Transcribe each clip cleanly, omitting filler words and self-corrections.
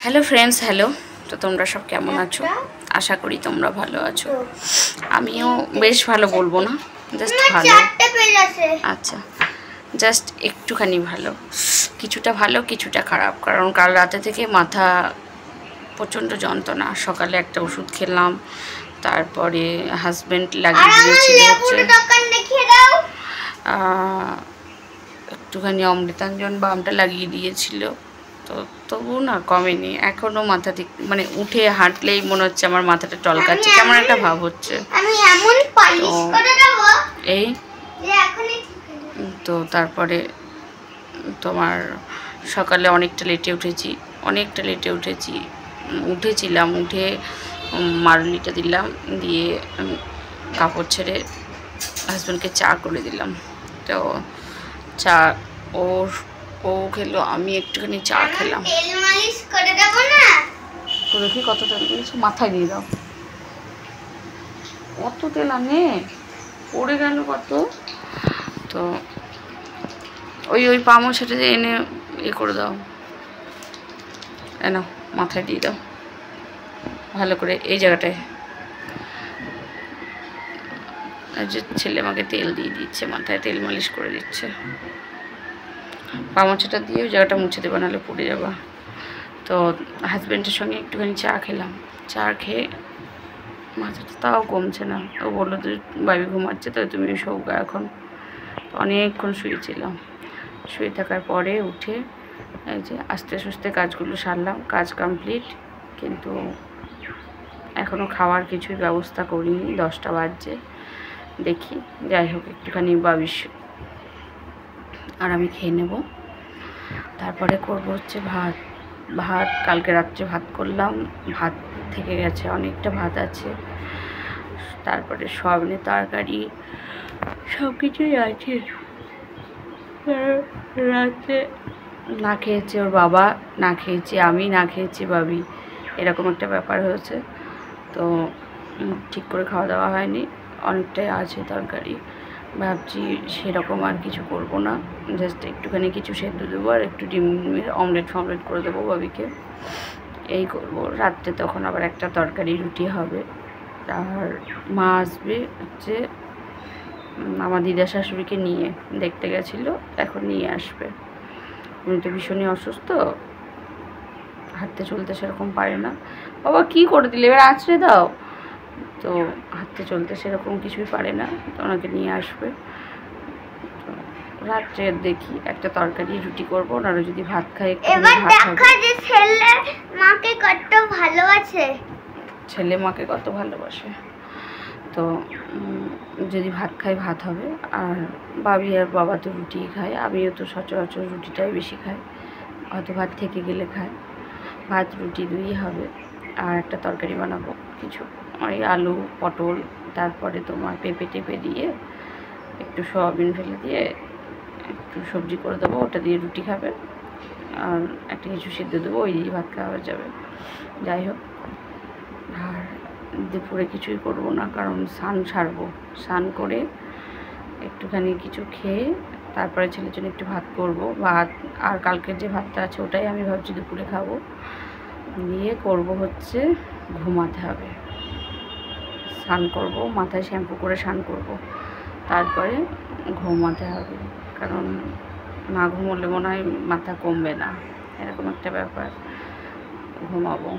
Hello friends, hello. তো তোমরা সব কেমন আছো? আশা করি তোমরা ভালো আছো। আমিও বেশ ভালো, বলবো না, জাস্ট ভালো। আচ্ছা, জাস্ট একটুখানি ভালো, কিছুটা ভালো কিছুটা খারাপ। কারণ কাল রাতে থেকে মাথা প্রচণ্ড যন্ত্রণা। সকালে একটা ওষুধ খেলাম, তারপরে হাজব্যান্ড লাগিয়ে দিয়েছিল হচ্ছে একটুখানি অমৃতাঞ্জন বামটা লাগিয়ে দিয়েছিল, তো তবু না কমেনি। এখনও মাথা ঠিক মানে উঠে হাঁটলেই মনে হচ্ছে আমার মাথাটা টলকাচ্ছে, কেমন একটা ভাব হচ্ছে। এই তো তারপরে তোমার সকালে অনেকটা লেটে উঠেছিলাম। উঠে মারুলিটা দিলাম, দিয়ে কাপড় ছেড়ে হাজব্যান্ডকে চা করে দিলাম। তো চা ও খেলো, আমি একটুখানি চা খেলাম। তো দেখি কত তেল দিয়েছো, মাথায় দিয়ে দাও। কত তেল আনে, পড়ে গেল কত। তো ওই পামো সেটা এনে করে দাও, এনো মাথায় দিয়ে দাও ভালো করে এই জায়গাটায়। যে ছেলে আমাকে তেল দিয়ে দিচ্ছে, মাথায় তেল মালিশ করে দিচ্ছে। পামোছাটা দিয়ে ওই জায়গাটা মুছে দেবো, নাহলে পড়ে যাবা। তো হাজব্যান্ডের সঙ্গে একটুখানি চা খেলাম। চা খেয়ে মাথাটা তাও কমছে না। ও বললো যে বাবি ঘুমাচ্ছে, তো তুমি শোগা। এখন অনেকক্ষণ শুয়েছিলাম। শুয়ে থাকার পরে উঠে এই যে আস্তে সুস্তে কাজগুলো সারলাম। কাজ কমপ্লিট, কিন্তু এখনও খাওয়ার কিছুই ব্যবস্থা করিনি। 10টা বাজছে। দেখি, যাই হোক, একটুখানি বাবিস আর আমি খেয়ে নেব। তারপরে করবো হচ্ছে ভাত। কালকে রাত্রে ভাত করলাম, ভাত থেকে গেছে, অনেকটা ভাত আছে। তারপরে সয়াবিনের তরকারি, সব কিছুই আছে। রাতে না খেয়েছে ওর বাবা, না খেয়েছি আমি, না খেয়েছি বাবি, এরকম একটা ব্যাপার হয়েছে। তো ঠিক করে খাওয়া দাওয়া হয়নি, অনেকটাই আছে তরকারি। ভাবছি সেরকম আর কিছু করব না, জাস্ট একটুখানি কিছু সেদ্ধ দেবো আর একটু ডিমের অমলেট করে দেবো বাবিকে, এই করব। রাত্রে তখন আবার একটা তরকারি রুটি হবে। আর মা আসবে হচ্ছে আমার দিদা শাশুড়িকে নিয়ে, দেখতে গেছিলো, এখন নিয়ে আসবে। উনি তো ভীষণই অসুস্থ, হাঁটতে চলতে সেরকম পারে না। বাবা কী করে দিলে, এবার আঁচড়ে দাও। তো হাঁটতে চলতে সেরকম কিছুই পারে না, তো ওনাকে নিয়ে আসবে। তো রাত্রে দেখি একটা তরকারি রুটি করবো, ওনারা যদি ভাত খায় ছেলে মাকে কত ভালোবাসে। তো যদি ভাত খাই ভাত হবে, আর বাবি আর বাবা তো রুটিই খায়। আমিও তো সচরাচর রুটিটাই বেশি খাই, হয়তো ভাত থেকে গেলে খাই। ভাত রুটি দুই হবে। আর একটা তরকারি বানাবো কিছু, ওই আলু পটল, তারপরে তোমার পেঁপে টেপে দিয়ে একটু সয়াবিন ফেলে দিয়ে একটু সবজি করে দেবো, ওটা দিয়ে রুটি খাবে। আর একটা কিছু সিদ্ধ দেবো, ওই দিয়ে ভাত খাওয়া যাবে। যাই হোক, আর দুপুরে কিছুই করব না, কারণ স্নান করে একটুখানি কিছু খেয়ে তারপরে ছেলের জন্য একটু ভাত করব। ভাত আর কালকের যে ভাতটা আছে ওটাই আমি ভাবছি দুপুরে খাবো। দিয়ে করব হচ্ছে ঘুমাতে হবে, স্নান করব, মাথায় শ্যাম্পু করে স্নান করব, তারপরে ঘুমাতে হবে। কারণ না ঘুমোলে মনে হয় মাথা কমবে না, এরকম একটা ব্যাপার। ঘুমাবো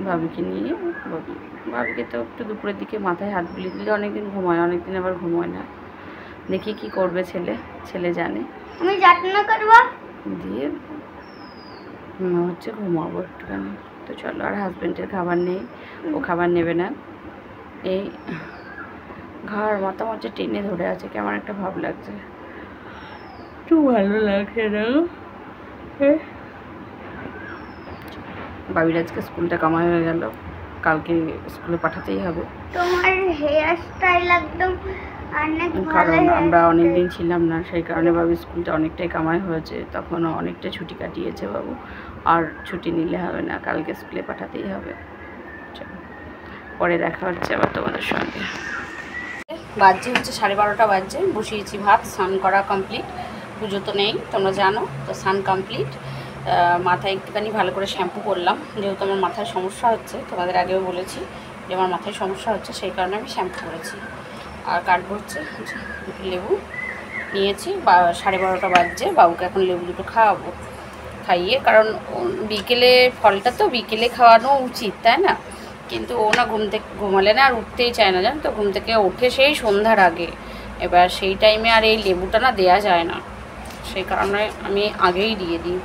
বাবিকে নিয়ে। বাবিকে তো একটু দুপুরের দিকে মাথায় হাত বুলিয়ে দিলে অনেকদিন ঘুমায়, অনেকদিন আবার ঘুমোয় না। দেখি কি করবে ছেলে জানে। আমি যত্ন করবো, দিয়ে হচ্ছে ঘুমাবো একটুখানি। তো চলো, আর হাজব্যান্ডের খাবার নেই, ও খাবার নেবে না। এই ঘাড় মাথা মাঝে টেনে ধরে আছে, কেমন একটা ভাব লাগছে, একটু ভালো লাগছে না। বাবির আজকে স্কুলটা কামাই হয়ে গেল, কালকে স্কুলে পাঠাতেই হবে। তোমার হেয়ার স্টাইল একদম অনেক ভালো, কারণ আমরা অনেকদিন ছিলাম না, সেই কারণে বাবু স্কুলটা অনেকটাই কামাই হয়েছে। তখন অনেকটা ছুটি কাটিয়েছে বাবু, আর ছুটি নিলে হবে না, কালকে স্কুলে পাঠাতেই হবে। পরে দেখা হচ্ছে আবার তোমাদের সঙ্গে। বাজছে হচ্ছে 12:30 বাজছে, বসিয়েছি ভাত, স্নান করা কমপ্লিট। পুজো তো নেই তোমরা জানো, তো স্নান কমপ্লিট। মাথায় একটুখানি ভালো করে শ্যাম্পু করলাম, যেহেতু আমার মাথায় সমস্যা হচ্ছে, তোমাদের আগেও বলেছি যে আমার মাথায় সমস্যা হচ্ছে, সেই কারণে আমি শ্যাম্পু করেছি। আর কাটবো হচ্ছে দুটো লেবু নিয়েছি, 12:30 বাজছে, বাবুকে এখন লেবু দুটো খাওয়াবো, খাইয়ে, কারণ বিকেলে ফলটা তো বিকেলে খাওয়ানো উচিত, তাই না? কিন্তু ও না ঘুমালে না আর উঠতেই চায় না, জানো তো, ঘুম থেকে ওঠে সেই সন্ধ্যার আগে। এবার সেই টাইমে আর এই লেবুটা না দেওয়া যায় না, সেই কারণে আমি আগেই দিয়ে দিই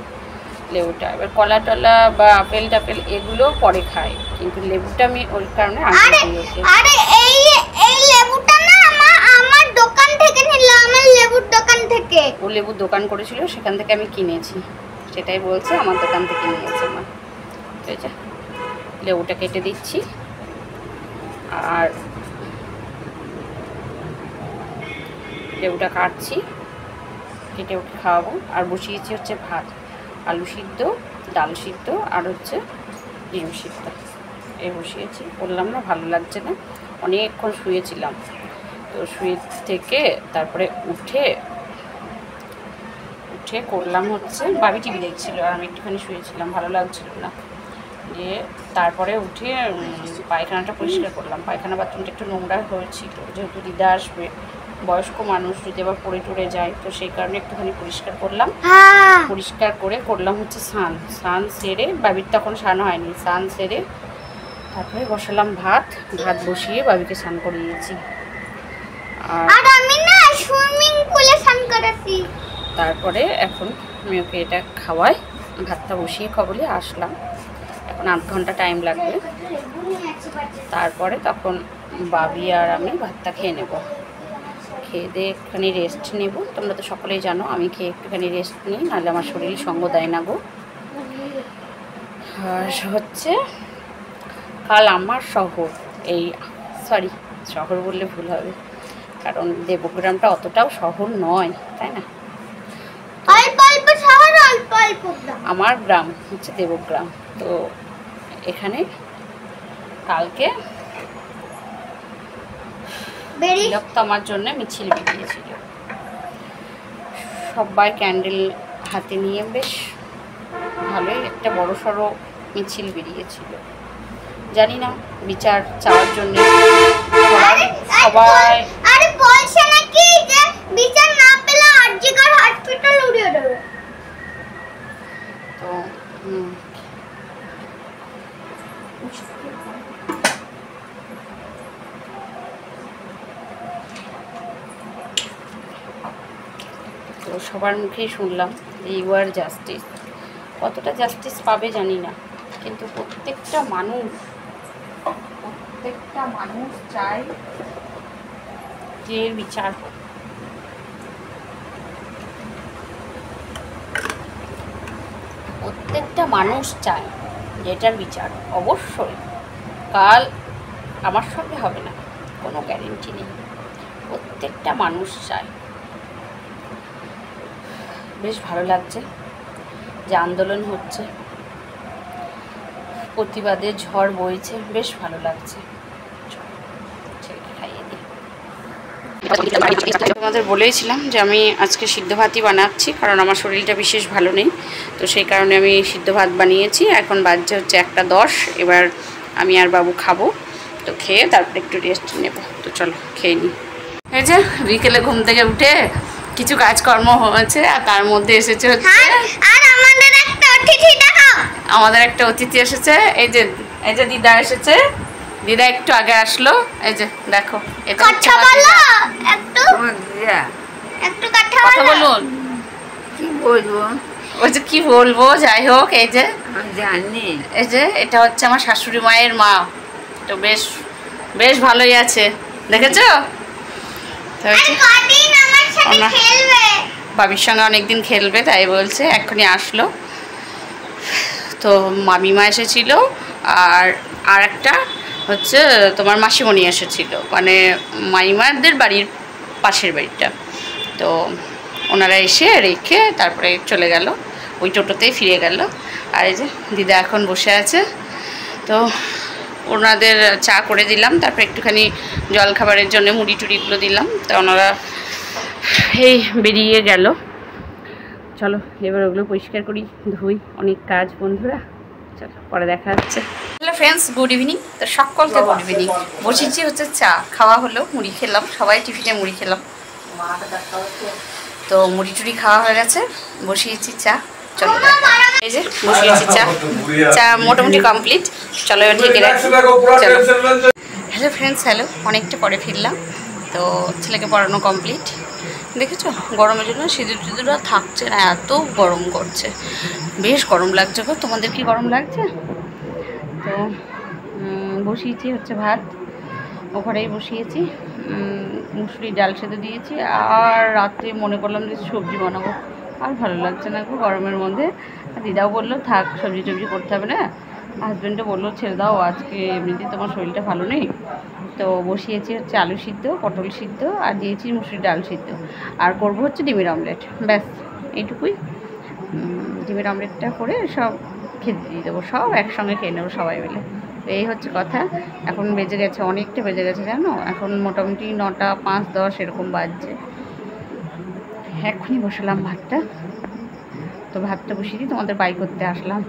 লেবুটা। এবার কলা টলা বা আপেল টাপেল এগুলো পরে খাই, কিন্তু লেবুটা আমি ওই কারণে আগে দিই ওকে। আরে এই লেবুটা না আমার দোকান থেকে নিলাম, আমার লেবুর দোকান থেকে। ও লেবুর দোকান করেছিল, সেখান থেকে আমি কিনেছি, সেটাই বলছে আমার দোকান থেকে নিয়েছে মা। ঠিক আছে, লেবুটা কেটে দিচ্ছি, আর লেবুটা কাটছি, কেটে ওকে খাওয়াবো। আর বসিয়েছি হচ্ছে ভাত, আলু সিদ্ধ, ডাল সিদ্ধ, আর হচ্ছে ডিম সিদ্ধ, এই বসিয়েছি। বললাম না ভালো লাগছে না, অনেকক্ষণ শুয়েছিলাম, তো শুয়ে থেকে তারপরে উঠে করলাম হচ্ছে, বাবি টিভি দেখছিল আর আমি একটুখানি শুয়েছিলাম, ভালো লাগছিল না। দিয়ে তারপরে উঠে পায়খানাটা পরিষ্কার করলাম, পায়খানা বাথরুমটা একটু নোংরা হয়েছিল, যেহেতু দিদা আসবে, বয়স্ক মানুষ যদি আবার পড়ে টরে যায়, তো সেই কারণে একটুখানি পরিষ্কার করলাম। পরিষ্কার করে করলাম হচ্ছে স্নান সেরে, বাবির তখন স্নান হয়নি, স্নান সেরে তারপরে বসালাম ভাত বসিয়ে বাবিকে স্নান করিয়েছি। আর আমি না সুইমিং পুলে স্নান করেছি। তারপরে এখন আমি ওকে এটা খাওয়াই, ভাতটা বসিয়ে খাবলে আসলাম, এখন 8 ঘন্টা টাইম লাগবে। তারপরে তখন বাবি আর আমি ভাতটা খেয়ে নেব, খেয়ে দিয়ে একটুখানি রেস্ট নেব। তোমরা তো সকলেই জানো আমি খেয়ে একটুখানি রেস্ট নিই, নাহলে আমার শরীর সঙ্গ দেয় না গো। আর হচ্ছে কাল আমার শহর, এই সরি শহর বললে ভুল হবে, কারণ দেবগ্রামটা অতটাও শহর নয়, তাই না? আমার গ্রাম হচ্ছে দেবগ্রাম, তো এখানে কালকে বিরক্ত আমার জন্য মিছিল বেরিয়েছিল, সবাই ক্যান্ডেল হাতে নিয়ে বেশ ভালোই একটা বড় সড়ো মিছিল বেরিয়েছিল। জানি না বিচার চাওয়ার জন্য সবাই, আরে বলছে নাকি যে বিচার না পেলে আরজিকর হসপিটাল উড়িয়ে দেবে। তো সবার মুখেই শুনলাম যে ইউ আর জাস্টিস, কতটা জাস্টিস পাবে জানি না, কিন্তু প্রত্যেকটা মানুষ চায় যে এর বিচার হোক। প্রত্যেকটা মানুষ চায় যে এটার বিচার অবশ্যই কাল আমার সঙ্গে হবে না, কোনো গ্যারেন্টি নেই, প্রত্যেকটা মানুষ চায়। বেশ ভালো লাগছে যে আন্দোলন হচ্ছে, প্রতিবাদের ঝড় বইছে, বেশ ভালো লাগছে। খাইয়ে দিই। তোমাদের বলেইছিলাম যে আমি আজকে সিদ্ধ ভাতই বানাচ্ছি, কারণ আমার শরীরটা বিশেষ ভালো নেই, তো সেই কারণে আমি সিদ্ধ ভাত বানিয়েছি। এখন বাজছে হচ্ছে 1:10, এবার আমি আর বাবু খাবো, তো খেয়ে তারপরে একটু রেস্ট নেব। তো চলো খেয়ে নিই। এই যে বিকেলে ঘুম থেকে উঠে কিছু কাজকর্ম হয়েছে, আর তার মধ্যে এসেছে হচ্ছে আমাদের একটা অতিথি এসেছে। এই যে দিদা এসেছে, দিদা একটু আগে আসলো, এই যে দেখো, এটা কথা বলুন। কি বলবো, ওই যে কি বলবো, যাই হোক, এই যে জানি, এই যে এটা হচ্ছে আমার শাশুড়ি মায়ের মা, তো বেশ বেশ ভালোই আছে, দেখেছো? বাবির সঙ্গে অনেকদিন খেলবে, তাই বলছে, এক্ষুনি আসলো। তো মামিমা এসেছিল, আর একটা হচ্ছে তোমার মাসিমণি এসেছিল, মানে মাইমাদের বাড়ির পাশের বাড়িটা, তো ওনারা এসে রেখে তারপরে চলে গেল, ওই টোটোতেই ফিরে গেল। আর এই যে দিদা এখন বসে আছে, তো ওনাদের চা করে দিলাম, তারপরে একটুখানি জল খাবারের জন্য মুড়ি টুড়িগুলো দিলাম, তো ওনারা এই বেরিয়ে গেল। চলো এবার ওগুলো পরিষ্কার করি, ধুই, অনেক কাজ বন্ধুরা। চলো পরে দেখা হচ্ছে। Hello friends, good evening. তো সকলকে গুড ইভিনিং। বসেছি হচ্ছে চা খাওয়া হলো, মুড়ি খেলাম, সবাই টিফিনে মুড়ি খেলাম। তো মুড়ি টুড়ি খাওয়া হয়ে গেছে, বসিয়েছি চা। চলো এই যে বসিয়েছি চা, চা মোটামুটি কমপ্লিট। চলো এবার ঢেকে রাখি। চলো। Hello friends, hello. অনেকটা পরে ফিরলাম। তো ছেলেকে পড়ানো কমপ্লিট। দেখেছো গরমের জন্য সিঁদুর টিঁদুর থাকছে না, এত গরম করছে, বেশ গরম লাগছে গো। তোমাদের কি গরম লাগছে? তো বসিয়েছি হচ্ছে ভাত, ওখানেই বসিয়েছি। মুসুরি ডাল সেদ্ধ দিয়েছি, আর রাত্রে মনে করলাম যে সবজি বানাবো। আর ভালো লাগছে না গো গরমের মধ্যে। দিদাও বললো থাক, সবজি টবজি করতে হবে না। হাজব্যান্ডও বললো ছেড়ে দাও, আজকে এমনিতেই তোমার শরীরটা ভালো নেই। তো বসিয়েছি হচ্ছে আলু সিদ্ধ, পটল সিদ্ধ, আর দিয়েছি মুসুরি ডাল সিদ্ধ, আর করবো হচ্ছে ডিমের অমলেট। ব্যাস এইটুকুই। ডিমের অমলেটটা করে সব খেতে দিয়ে দেবো, সব একসঙ্গে খেয়ে নেবো সবাই মিলে। তো এই হচ্ছে কথা। এখন বেজে গেছে, অনেকটা বেজে গেছে জানো। এখন মোটামুটি 9টা 5-10 এরকম বাজছে। এখনই বসালাম ভাতটা। তো ভাতটা বসিয়ে দিই, তোমাদের বাই করতে আসলাম,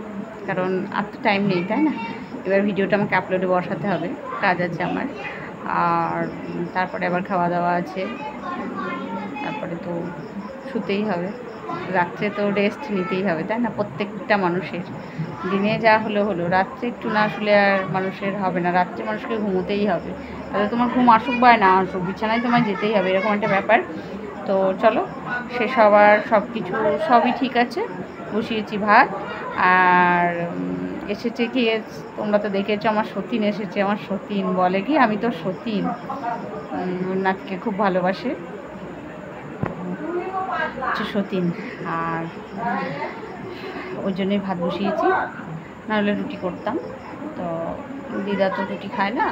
কারণ আর তো টাইম নেই, তাই না? এবার ভিডিওটা আমাকে আপলোডে বসাতে হবে, কাজ আছে আমার। আর তারপরে আবার খাওয়া দাওয়া আছে, তারপরে তো শুতেই হবে। রাত্রে তো রেস্ট নিতেই হবে, তাই না? প্রত্যেকটা মানুষের। দিনে যা হলো হলো, রাত্রে একটু না শুলে আর মানুষের হবে না। রাত্রে মানুষকে ঘুমোতেই হবে, তাহলে তোমার ঘুম আসুক বা না আসুক, বিছানায় তোমায় যেতেই হবে, এরকম একটা ব্যাপার। তো চলো, সে সবার সব কিছু সবই ঠিক আছে। বসিয়েছি ভাত, আর এসেছে কি, তোমরা তো দেখেছো আমার সতীন এসেছে। আমার সতীন বলে কি, আমি তো সতীন। নাতকে খুব ভালোবাসে, হচ্ছে সতীন। আর ওই জন্যই ভাত বসিয়েছি, নাহলে রুটি করতাম। তো দিদা তো রুটি খায় না।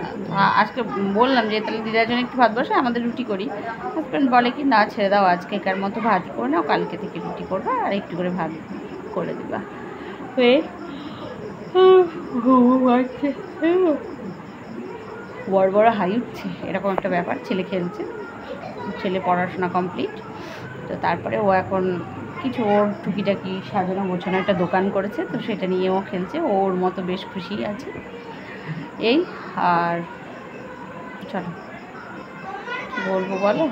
আজকে বললাম যে তাহলে দিদার জন্য একটু ভাত বসে, আমাদের রুটি করি। হাজব্যান্ড বলে কি না, ছেড়ে দাও, আজকেকার মতো ভাত করে নাও, কালকে থেকে রুটি করবা, আর একটু করে ভাত করে দিবা। হয়ে বড় বড় হাই উঠছে, এরকম একটা ব্যাপার। ছেলে খেলছে, ছেলে পড়াশোনা কমপ্লিট। তো তারপরে ও এখন কিছু ওর টুকিটাকি সাজানো গোছানো একটা দোকান করেছে, তো সেটা নিয়ে ও খেলছে, ওর মতো বেশ খুশি আছে এই। আর চলো কী বলবো বলো,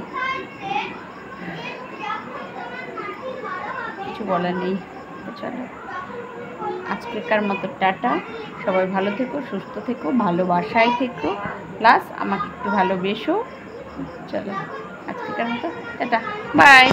কিছু বলার নেই। চলো আজকেকার মতো টাটা। সবাই ভালো থেকো, সুস্থ থেকো, ভালোবাসায় থেকো, প্লাস আমাকে একটু ভালোবেসো। চলো আজকেকার মতো টাটা, বাই।